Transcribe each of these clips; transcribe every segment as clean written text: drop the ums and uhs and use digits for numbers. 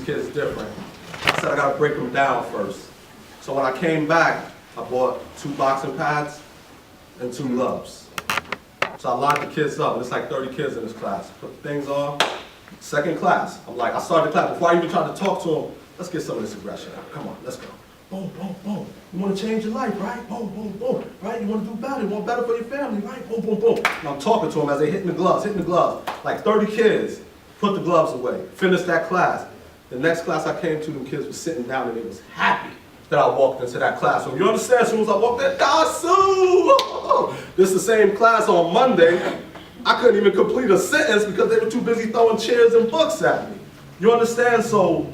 these kids different. I said I gotta break them down first. So when I came back, I bought 2 boxing pads and 2 gloves. So I lined the kids up, and it's like 30 kids in this class. Put the things on, second class. I started the class, before I even tried to talk to them, let's get some of this aggression out. Come on, let's go. Boom, boom, boom. You want to change your life, right? Boom, boom, boom. Right? You want to do better. You want better for your family, right? Boom, boom, boom. And I'm talking to them as they hitting the gloves. Like 30 kids, put the gloves away. Finished that class. The next class I came to, them kids were sitting down and they was happy that I walked into that class. So you understand, as soon as I walked in, Dasu! This is the same class on Monday. I couldn't even complete a sentence because they were too busy throwing chairs and books at me. You understand? So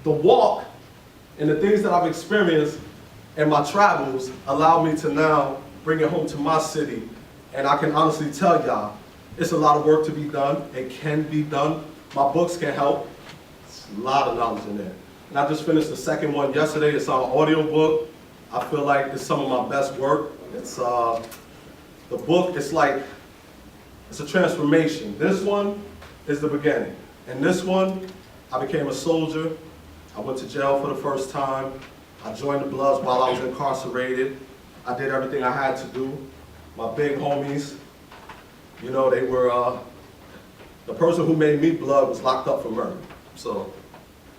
the walk and the things that I've experienced in my travels allow me to now bring it home to my city. And I can honestly tell y'all, it's a lot of work to be done. It can be done. My books can help. It's a lot of knowledge in there. And I just finished the second one yesterday. It's on audio book. I feel like it's some of my best work. It's the book, it's a transformation. This one is the beginning. And this one, I became a soldier. I went to jail for the first time. I joined the Bloods while I was incarcerated. I did everything I had to do. My big homies, you know, they were, the person who made me Blood was locked up for murder. So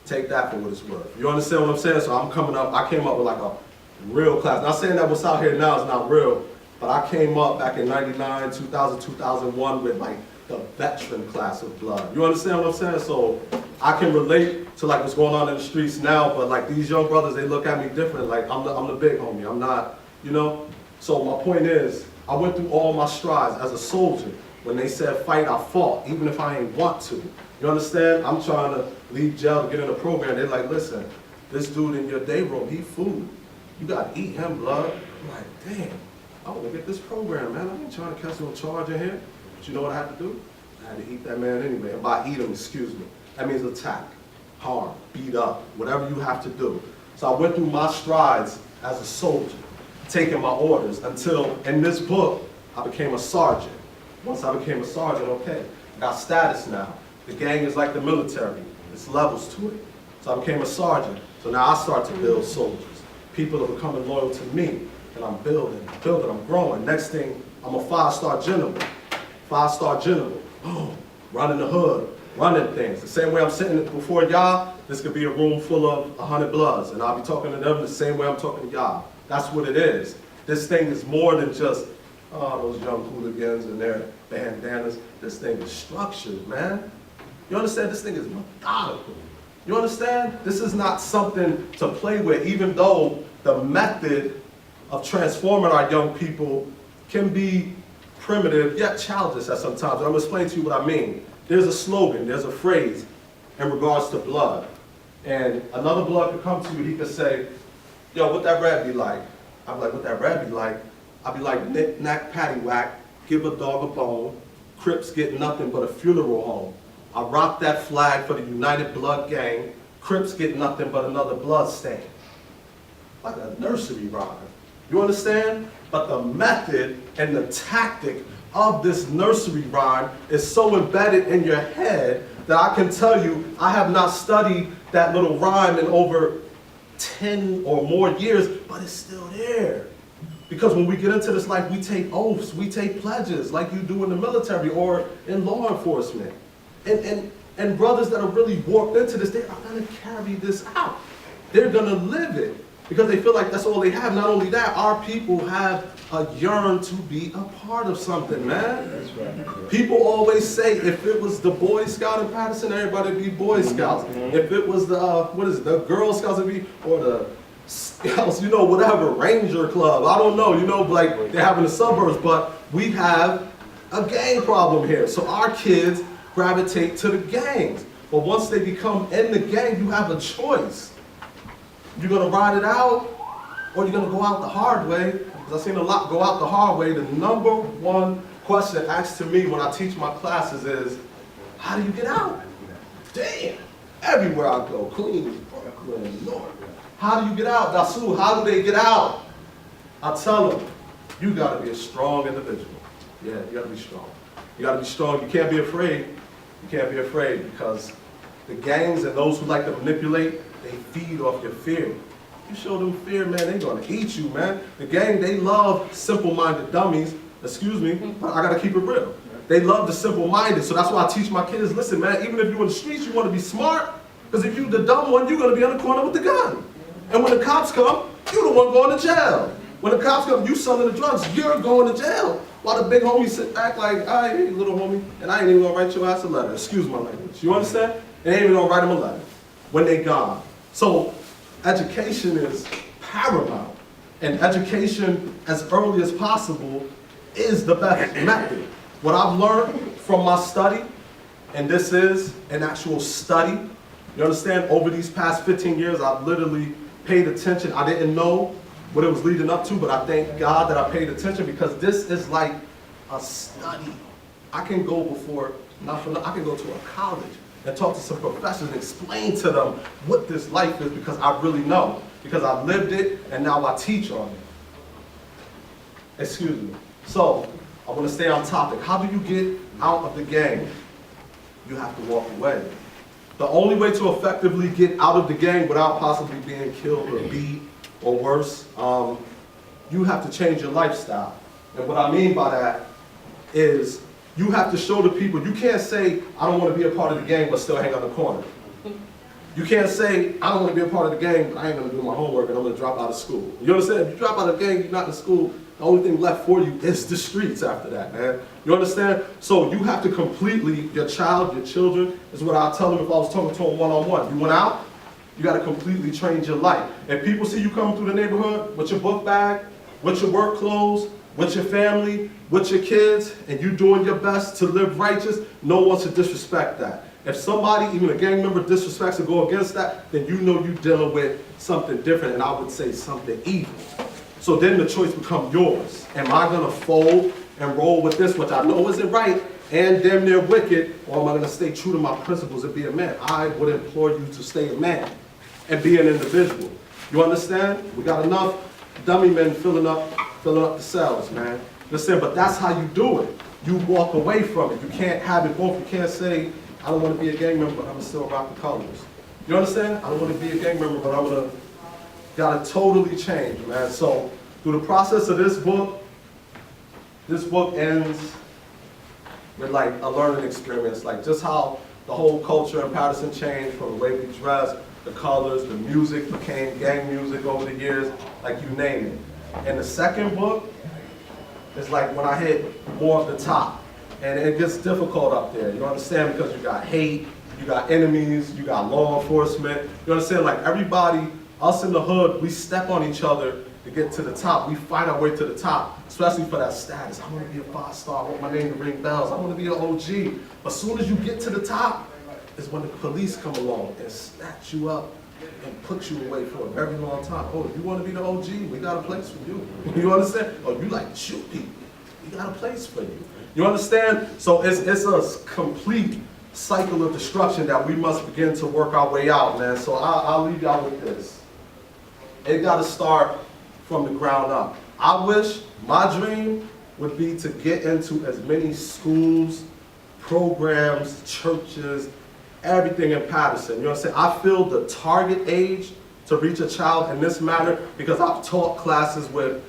take that for what it's worth. You understand what I'm saying? So I came up with like a real class. Not saying that what's out here now is not real, but I came up back in 99, 2000, 2001 with like the veteran class of Blood. You understand what I'm saying? So I can relate to like what's going on in the streets now, but like these young brothers, they look at me different. Like I'm the big homie. I'm not, you know? So my point is, I went through all my strides as a soldier. When they said fight, I fought, even if I ain't want to. You understand? I'm trying to leave jail to get in a program. They're like, listen, this dude in your day room, he food. You gotta eat him, Blood. I'm like, damn, I wanna get this program, man. I ain't trying to catch no charge in here. But you know what I had to do? I had to eat that man anyway. And by eat him, excuse me, that means attack, harm, beat up, whatever you have to do. So I went through my strides as a soldier, taking my orders until in this book, I became a sergeant. Once I became a sergeant, okay, I got status now. The gang is like the military. There's levels to it. So I became a sergeant. So now I start to build soldiers. People are becoming loyal to me, and I'm building, I'm growing. Next thing, I'm a 5-star general. 5-star general, boom, running the hood, running things. The same way I'm sitting before y'all, this could be a room full of 100 Bloods, and I'll be talking to them the same way I'm talking to y'all. That's what it is. This thing is more than just, those young hooligans and their bandanas. This thing is structured, man. You understand? This thing is methodical. You understand? This is not something to play with, even though the method of transforming our young people can be primitive, yet childish at some times. And I'm going to explain to you what I mean. There's a slogan, there's a phrase in regards to blood. And another blood could come to you, he could say, yo, what that red be like? I'd be like, what that red be like? I'd be like, knick, knack, paddywhack, give a dog a bone, Crips get nothing but a funeral home. I rock that flag for the United Blood Gang, Crips get nothing but another blood stain. Like a nursery rhyme. You understand? But the method and the tactic of this nursery rhyme is so embedded in your head that I can tell you, I have not studied that little rhyme in over 10 or more years, but it's still there. Because when we get into this life, we take oaths, we take pledges like you do in the military or in law enforcement. And brothers that are really warped into this, they are gonna carry this out. They're gonna live it because they feel like that's all they have. Not only that, our people have a yearn to be a part of something, man. That's right. People always say if it was the Boy Scout in Paterson, everybody would be Boy Scouts. If it was the Girl Scouts, it'd be, or the Scouts, you know, whatever, Ranger Club, I don't know, you know, like they have in the suburbs, but we have a gang problem here. So our kids gravitate to the gangs. But once they become in the gang, you have a choice. You're gonna ride it out, or you're gonna go out the hard way. Because I've seen a lot go out the hard way. The number one question asked to me when I teach my classes is, how do you get out? Damn, everywhere I go, Queens, Brooklyn, North. How do you get out? Dasu, how do they get out? I tell them, you gotta be a strong individual. Yeah, you gotta be strong. You gotta be strong, you can't be afraid. You can't be afraid because The gangs and those who like to manipulate, they feed off your fear. You show them fear, man, they're gonna eat you, man. The gang, they love simple-minded dummies, excuse me, but I gotta keep it real. They love the simple-minded, so that's why I teach my kids, listen, man, even if you're in the streets, you wanna be smart, because if you're the dumb one, you're gonna be on the corner with the gun. And when the cops come, you're the one going to jail. When the cops come, you selling the drugs, you're going to jail. While the big homies sit back like, all right, hey, little homie, and I ain't even gonna write your ass a letter, excuse my language. You understand? They ain't even gonna write them a letter when they gone. So, education is paramount, and education as early as possible is the best method. What I've learned from my study, and this is an actual study, you understand, over these past 15 years, I've literally paid attention. I didn't know what it was leading up to, but I thank God that I paid attention, because this is like a study. I can go I can go to a college and talk to some professors and explain to them what this life is, because I really know, because I've lived it and now I teach on it. Excuse me. So, I want to stay on topic. How do you get out of the gang? You have to walk away. The only way to effectively get out of the gang without possibly being killed or beat or worse, you have to change your lifestyle. And what I mean by that is you have to show the people, you can't say, I don't want to be a part of the gang but still hang on the corner. You can't say, I don't want to be a part of the gang but I ain't going to do my homework and I'm going to drop out of school. You understand? If you drop out of the gang, you're not in school, the only thing left for you is the streets after that, man. You understand? So you have to completely, your child, your children, is what I tell them if I was talking to them one-on-one. You went out, you got to completely change your life. If people see you coming through the neighborhood with your book bag, with your work clothes, with your family, with your kids, and you doing your best to live righteous, no one should disrespect that. If somebody, even a gang member, disrespects or go against that, then you know you're dealing with something different, and I would say something evil. So then the choice becomes yours. Am I going to fold and roll with this, which I know isn't right, and damn near wicked, or am I going to stay true to my principles and be a man? I would implore you to stay a man and be an individual. You understand? We got enough dummy men filling up the cells, man. Listen, but that's how you do it. You walk away from it. You can't have it both. You can't say, I don't want to be a gang member, but I'm going to still rock the colors. You understand? I don't want to be a gang member, but I'm going to, gotta totally change, man. So, through the process of this book ends with like a learning experience, like just how the whole culture in Paterson changed from the way we dress, the colors, the music became gang music over the years, like you name it. And the second book is like when I hit more of the top, and it gets difficult up there, you understand, because you got hate, you got enemies, you got law enforcement, you understand, like everybody, us in the hood, we step on each other to get to the top. We fight our way to the top, especially for that status. I want to be a 5-star, I want my name to ring bells, I want to be an OG. But as soon as you get to the top, is when the police come along and snatch you up and put you away for a very long time. Oh, you want to be the OG? We got a place for you. You understand? Oh, you like to shoot people? We got a place for you. You understand? So it's a complete cycle of destruction that we must begin to work our way out, man. So I'll leave y'all with this. It got to start from the ground up. I wish my dream would be to get into as many schools, programs, churches, everything in Paterson. You know what I'm saying? I feel the target age to reach a child in this matter, because I've taught classes with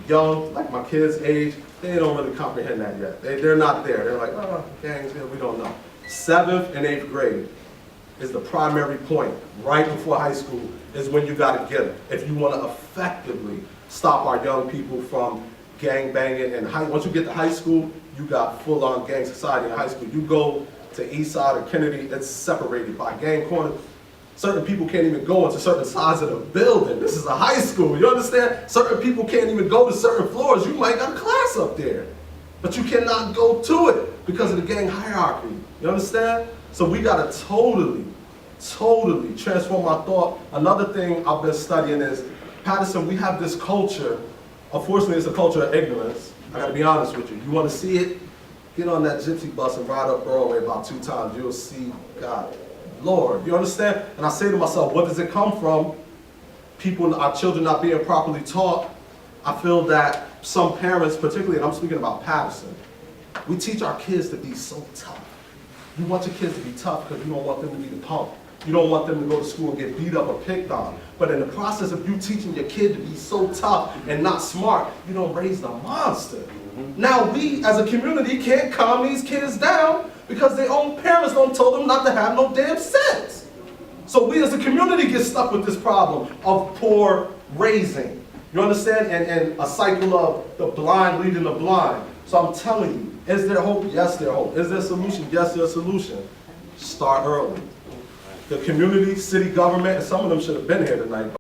young, like my kids' age, they don't really comprehend that yet. They're not there. They're like, oh, gangs, yeah, we don't know. 7th and 8th grade is the primary point, right before high school, is when you gotta get them. If you wanna effectively stop our young people from gang banging, and once you get to high school, you got full-on gang society in high school. You go to East Side or Kennedy, it's separated by gang corners. Certain people can't even go into certain sides of the building. This is a high school, you understand? Certain people can't even go to certain floors. You might got a class up there, but you cannot go to it because of the gang hierarchy. You understand? So we gotta totally transform our thought. Another thing I've been studying is, Paterson, we have this culture, unfortunately it's a culture of ignorance. I gotta be honest with you. You wanna see it? Get on that gypsy bus and ride up Broadway about 2 times. You'll see God. Lord, you understand? And I say to myself, what does it come from? People, our children not being properly taught. I feel that some parents, particularly, and I'm speaking about Paterson, we teach our kids to be so tough. You want your kids to be tough because you don't want them to be the punk. You don't want them to go to school and get beat up or picked on. But in the process of you teaching your kid to be so tough and not smart, you don't raise the monster. Now we as a community can't calm these kids down because their own parents don't tell them not to have no damn sense. So we as a community get stuck with this problem of poor raising. You understand? And a cycle of the blind leading the blind. So I'm telling you, is there hope? Yes, there's hope. Is there a solution? Yes, there's a solution. Start early. The community, city government, and some of them should have been here tonight.